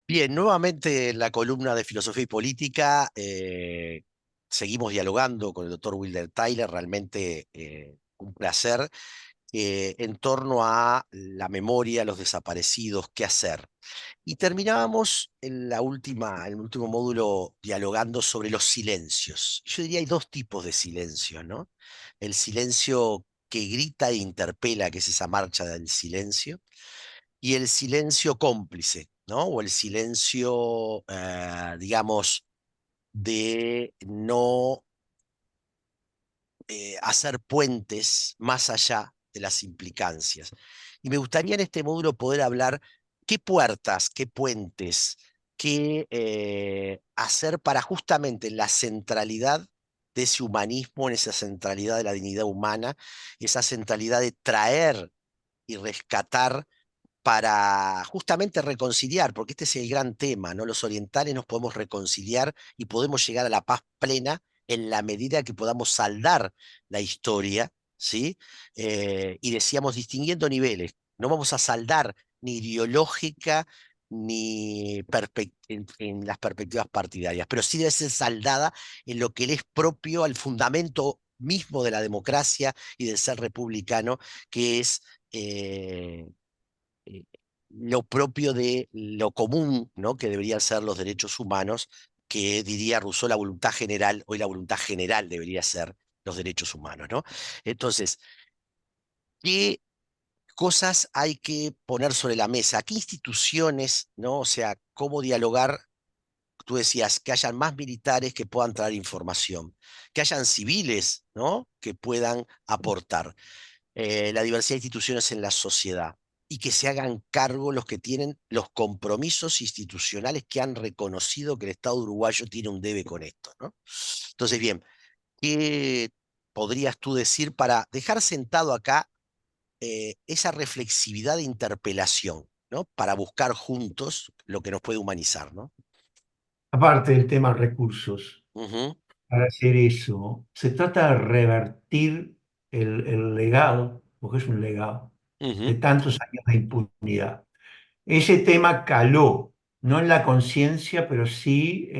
Bien, nuevamente en la columna de Filosofía y Política, seguimos dialogando con el doctor Wilder Tyler, realmente un placer, en torno a la memoria, los desaparecidos, qué hacer. Y terminábamos en el último módulo dialogando sobre los silencios. Yo diría hay dos tipos de silencio, ¿no? El silencio que grita e interpela, que es esa marcha del silencio, y el silencio cómplice, ¿no? O el silencio, digamos, de no hacer puentes más allá de las implicancias. Y me gustaría en este módulo poder hablar qué puertas, qué puentes, qué hacer para justamente en la centralidad de ese humanismo, en esa centralidad de la dignidad humana, esa centralidad de traer y rescatar para justamente reconciliar, porque este es el gran tema, ¿no? Los orientales nos podemos reconciliar y podemos llegar a la paz plena en la medida que podamos saldar la historia, ¿sí? Y decíamos, distinguiendo niveles, no vamos a saldar ni ideológica ni en las perspectivas partidarias, pero sí debe ser saldada en lo que le es propio al fundamento mismo de la democracia y del ser republicano, que es eh, lo propio de lo común, ¿no? Que deberían ser los derechos humanos, que diría Rousseau la voluntad general, hoy la voluntad general debería ser los derechos humanos, ¿no? Entonces, ¿qué cosas hay que poner sobre la mesa? ¿Qué instituciones, ¿no? O sea, cómo dialogar? Tú decías que hayan más militares que puedan traer información, que hayan civiles, ¿no? Que puedan aportar la diversidad de instituciones en la sociedad y que se hagan cargo los que tienen los compromisos institucionales que han reconocido que el Estado uruguayo tiene un debe con esto, ¿no? Entonces, bien, ¿qué podrías tú decir para dejar sentado acá esa reflexividad de interpelación, ¿no? Para buscar juntos lo que nos puede humanizar, ¿no? Aparte del tema recursos, Ujú, para hacer eso, se trata de revertir el legado, porque es un legado, de ujú, tantos años de impunidad. Ese tema caló, no en la conciencia, pero sí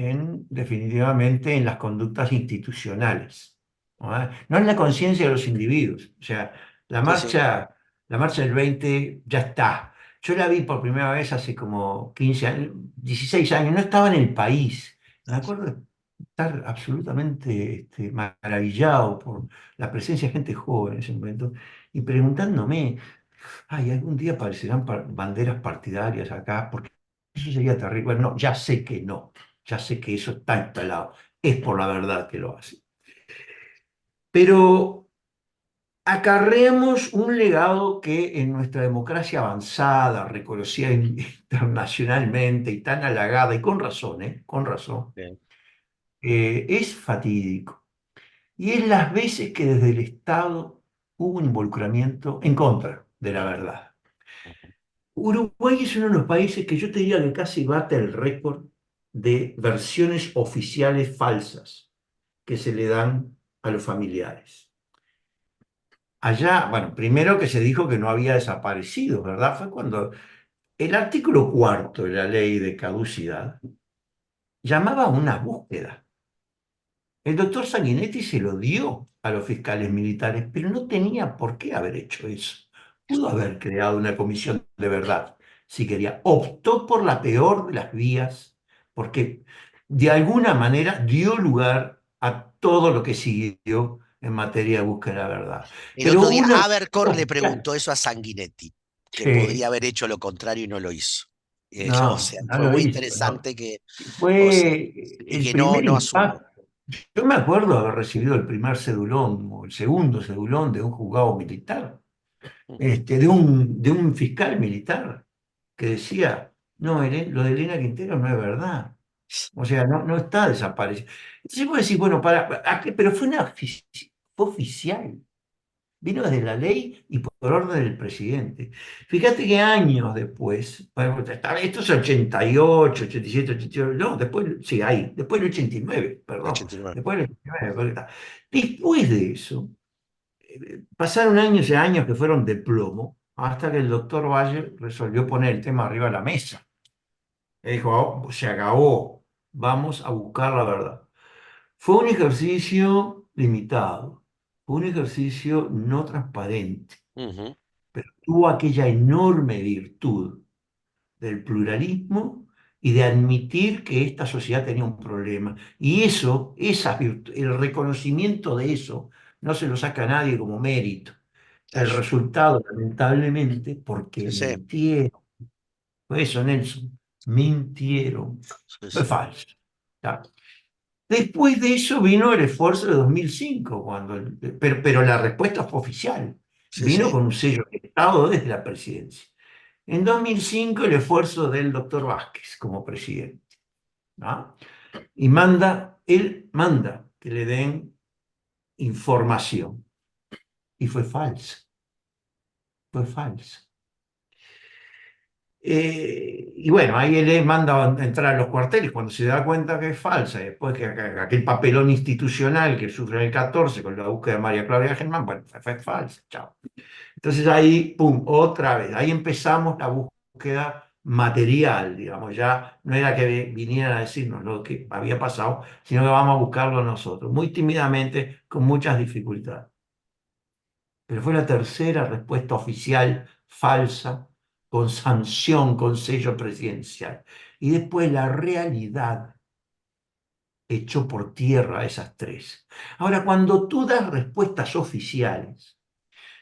definitivamente en las conductas institucionales, ¿no? No en la conciencia de los individuos. O sea, la sí, sí, marcha, la marcha del 20 ya está. Yo la vi por primera vez hace como 15 años, 16 años, no estaba en el país. Me acuerdo de estar absolutamente maravillado por la presencia de gente joven en ese momento y preguntándome. Ay, algún día aparecerán banderas partidarias acá, porque eso sería terrible. Bueno, no, ya sé que no, ya sé que eso está instalado, es por la verdad que lo hace. Pero acarreamos un legado que en nuestra democracia avanzada, reconocida internacionalmente y tan halagada, y con razón, con razón, bien, es fatídico. Y es las veces que desde el Estado hubo un involucramiento en contra de la verdad. Uruguay es uno de los países que yo te diría que casi bate el récord de versiones oficiales falsas que se le dan a los familiares. Allá, bueno, primero que se dijo que no había desaparecido, ¿verdad? Fue cuando el artículo cuarto de la ley de caducidad llamaba a una búsqueda. El doctor Sanguinetti se lo dio a los fiscales militares, pero no tenía por qué haber hecho eso. Pudo haber creado una comisión de verdad, si quería. Optó por la peor de las vías, porque de alguna manera dio lugar a todo lo que siguió en materia de búsqueda de la verdad. el Pero otro hubo día, una... Abercrombie le preguntó eso a Sanguinetti, que podría Sí, haber hecho lo contrario y no lo hizo. O no, sea, no fue lo muy hizo, no. interesante que, o sea, Fue y el que no, primer no asumió. impacto. Yo me acuerdo haber recibido el primer cedulón o el segundo cedulón de un juzgado militar, Ujú. de un fiscal militar, que decía, no, lo de Elena Quintero no es verdad. O sea, no, no está desaparecido. Entonces vos decís, bueno, pero fue oficial. Vino desde la ley y por orden del presidente. Fíjate que años después, bueno, esto es 88, 87, 88, no, después, sí, ahí, después del 89, perdón, 89. después del 89, después de eso, pasaron años y años que fueron de plomo, hasta que el doctor Valle resolvió poner el tema arriba de la mesa. Él dijo: "Oh, se acabó, vamos a buscar la verdad". Fue un ejercicio limitado, fue un ejercicio no transparente, Ujú, pero tuvo aquella enorme virtud del pluralismo y de admitir que esta sociedad tenía un problema. Y eso, el reconocimiento de eso, no se lo saca a nadie como mérito. El claro. resultado, lamentablemente, Sí, porque sí, mintieron, fue eso, Nelson, mintieron, sí, fue sí, falso. ¿Tá? Después de eso vino el esfuerzo de 2005, pero la respuesta fue oficial, sí, vino sí, con un sello de Estado desde la presidencia. En 2005 el esfuerzo del doctor Vázquez como presidente, ¿no? Y él manda que le den información. Y fue falsa, fue falsa. Y bueno, ahí él le manda a entrar a los cuarteles cuando se da cuenta que es falsa, y después que aquel papelón institucional que sufre en el 14 con la búsqueda de María Claudia Germán, bueno, fue falsa, chao. Entonces ahí, pum, otra vez, ahí empezamos la búsqueda material, digamos, ya no era que vinieran a decirnos lo que había pasado, sino que vamos a buscarlo nosotros, muy tímidamente, con muchas dificultades. Pero fue la tercera respuesta oficial falsa, con sanción, con sello presidencial. Y después la realidad echó por tierra a esas tres. Ahora, cuando tú das respuestas oficiales,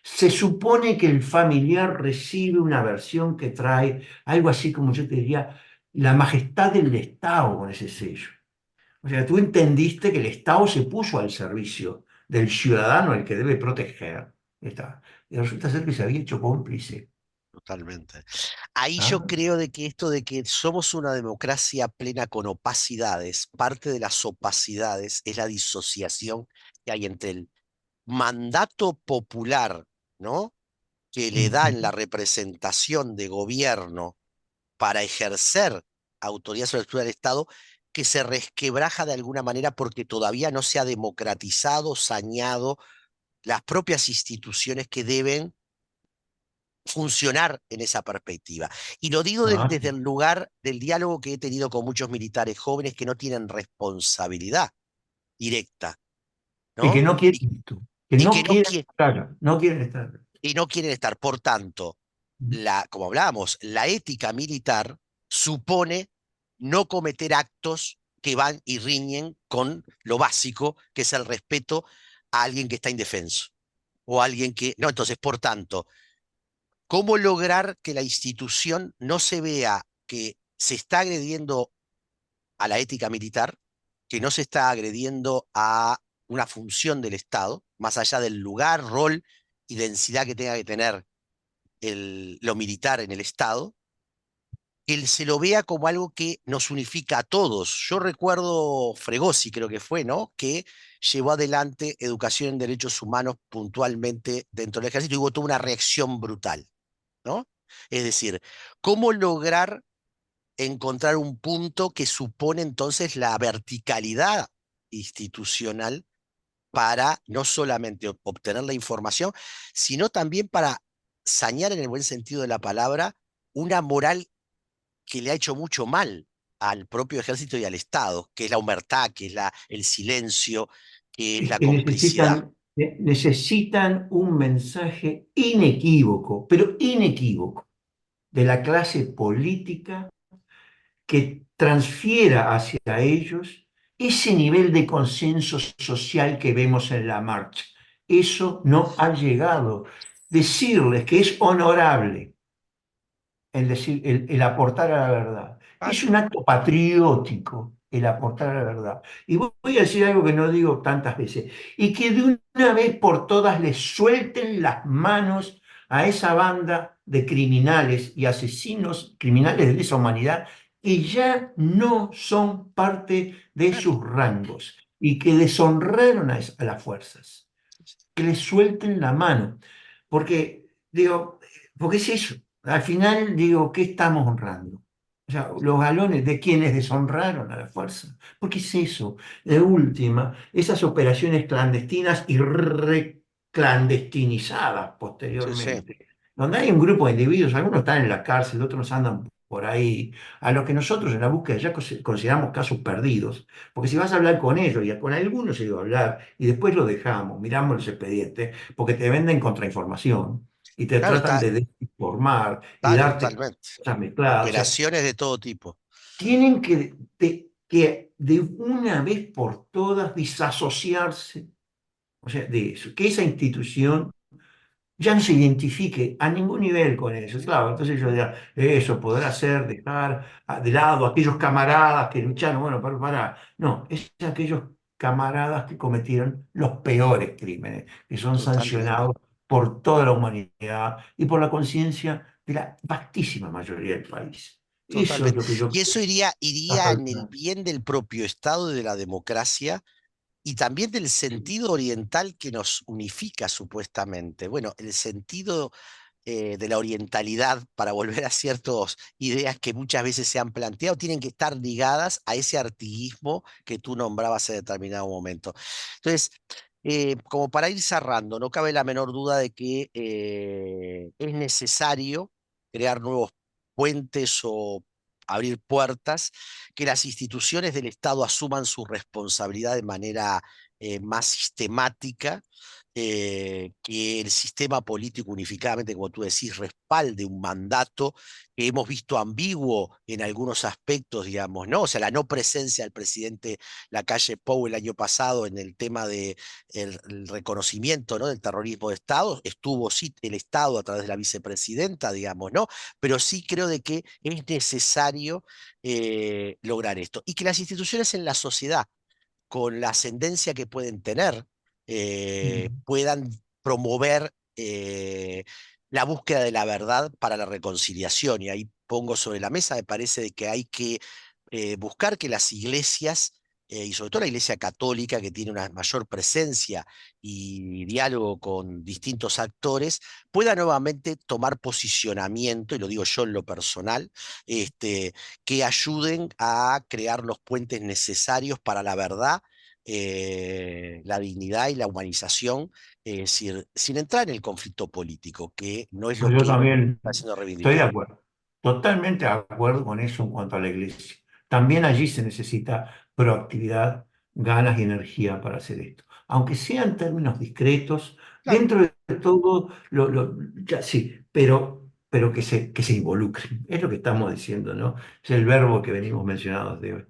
se supone que el familiar recibe una versión que trae algo así como yo te diría, la majestad del Estado con ese sello. O sea, tú entendiste que el Estado se puso al servicio del ciudadano al que debe proteger. Está. Y resulta ser que se había hecho cómplice. totalmente. Ahí yo ¿Ah? creo de que esto de que somos una democracia plena con opacidades, parte de las opacidades es la disociación que hay entre el mandato popular, ¿no? Que le da en la Ujú. representación de gobierno para ejercer autoridad sobre la estructura del Estado, que se resquebraja de alguna manera porque todavía no se ha democratizado, saneado las propias instituciones que deben funcionar en esa perspectiva. Y lo digo Ah. desde el lugar del diálogo que he tenido con muchos militares jóvenes que no tienen responsabilidad directa, Y que ¿no? no quieren esto, que Y no que no, quieren estar, no quieren estar. y no quieren estar. Por tanto, como hablábamos, la ética militar supone no cometer actos que van y riñen con lo básico, que es el respeto a alguien que está indefenso o a alguien que... No, entonces, por tanto, ¿cómo lograr que la institución no se vea que se está agrediendo a la ética militar, que no se está agrediendo a una función del Estado, más allá del lugar, rol y densidad que tenga que tener lo militar en el Estado, que él se lo vea como algo que nos unifica a todos? Yo recuerdo Fregosi, creo que fue, ¿no? Que llevó adelante educación en derechos humanos puntualmente dentro del ejército y hubo toda una reacción brutal, ¿no? Es decir, ¿cómo lograr encontrar un punto que supone entonces la verticalidad institucional para no solamente obtener la información, sino también para sanear en el buen sentido de la palabra una moral que le ha hecho mucho mal al propio ejército y al Estado, que es la humertad, que es el silencio, que es Es la que complicidad? necesitan un mensaje inequívoco, pero inequívoco, de la clase política que transfiera hacia ellos ese nivel de consenso social que vemos en la marcha. Eso no ha llegado. Decirles que es honorable el aportar a la verdad. Es Claro. un acto patriótico el aportar a la verdad. Y voy a decir algo que no digo tantas veces, y que de una vez por todas les suelten las manos a esa banda de criminales y asesinos, criminales de lesa humanidad, que ya no son parte de Claro. sus rangos y que deshonraron a las fuerzas, que les suelten la mano. Porque, digo, porque es eso. Al final, digo, ¿qué estamos honrando? O sea, los galones de quienes deshonraron a la fuerza. Porque es eso. De última, esas operaciones clandestinas y reclandestinizadas Sí, sí. posteriormente, donde hay un grupo de individuos, algunos están en la cárcel, otros andan por ahí, a los que nosotros en la búsqueda ya consideramos casos perdidos, porque si vas a hablar con ellos, y con algunos he ido a hablar, y después lo dejamos, miramos los expedientes, porque te venden contrainformación y te Claro, tratan de desinformar y está darte totalmente. cosas mezcladas. O sea, Operaciones de todo tipo. tienen que de una vez por todas disasociarse, o sea, de eso, que esa institución ya no se identifique a ningún nivel con eso. Claro, entonces yo diría, eso podrá ser dejar de lado a aquellos camaradas que lucharon, bueno, para. No, es aquellos camaradas que cometieron los peores crímenes, que son Totalmente. sancionados por toda la humanidad y por la conciencia de la vastísima mayoría del país. Eso es Totalmente. lo que yo Y eso creo iría, que está iría en el faltando. bien del propio Estado y de la democracia y también del sentido oriental que nos unifica supuestamente. Bueno, el sentido de la orientalidad, para volver a ciertas ideas que muchas veces se han planteado, tienen que estar ligadas a ese artiguismo que tú nombrabas en determinado momento. Entonces, como para ir cerrando, no cabe la menor duda de que es necesario crear nuevos puentes o abrir puertas, que las instituciones del Estado asuman su responsabilidad de manera más sistemática, que el sistema político unificadamente, como tú decís, respalde un mandato que hemos visto ambiguo en algunos aspectos, digamos, ¿no? O sea, la no presencia del presidente Lacalle Pou el año pasado en el tema de el reconocimiento, ¿no?, del terrorismo de Estado, estuvo sí el Estado a través de la vicepresidenta, digamos, ¿no? Pero sí creo de que es necesario lograr esto y que las instituciones en la sociedad con la ascendencia que pueden tener, puedan promover la búsqueda de la verdad para la reconciliación. Y ahí pongo sobre la mesa, me parece de que hay que buscar que las iglesias, y sobre todo la Iglesia Católica, que tiene una mayor presencia y diálogo con distintos actores, pueda nuevamente tomar posicionamiento, y lo digo yo en lo personal, que ayuden a crear los puentes necesarios para la verdad, la dignidad y la humanización, sin entrar en el conflicto político, que no es Pues lo yo que también está siendo estoy de reivindicado. acuerdo, totalmente de acuerdo con eso en cuanto a la iglesia. También allí se necesita proactividad, ganas y energía para hacer esto. Aunque sean en términos discretos, Claro. dentro de todo, ya sí, pero que se involucren. Es lo que estamos diciendo, ¿no? Es el verbo que venimos mencionando desde hoy.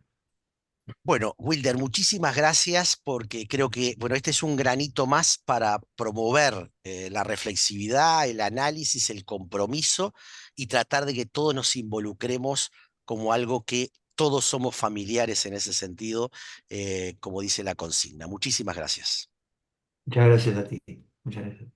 Bueno, Wilder, muchísimas gracias porque creo que, bueno, este es un granito más para promover la reflexividad, el análisis, el compromiso y tratar de que todos nos involucremos como algo que todos somos familiares en ese sentido, como dice la consigna. Muchísimas gracias. Muchas gracias a ti. Muchas gracias.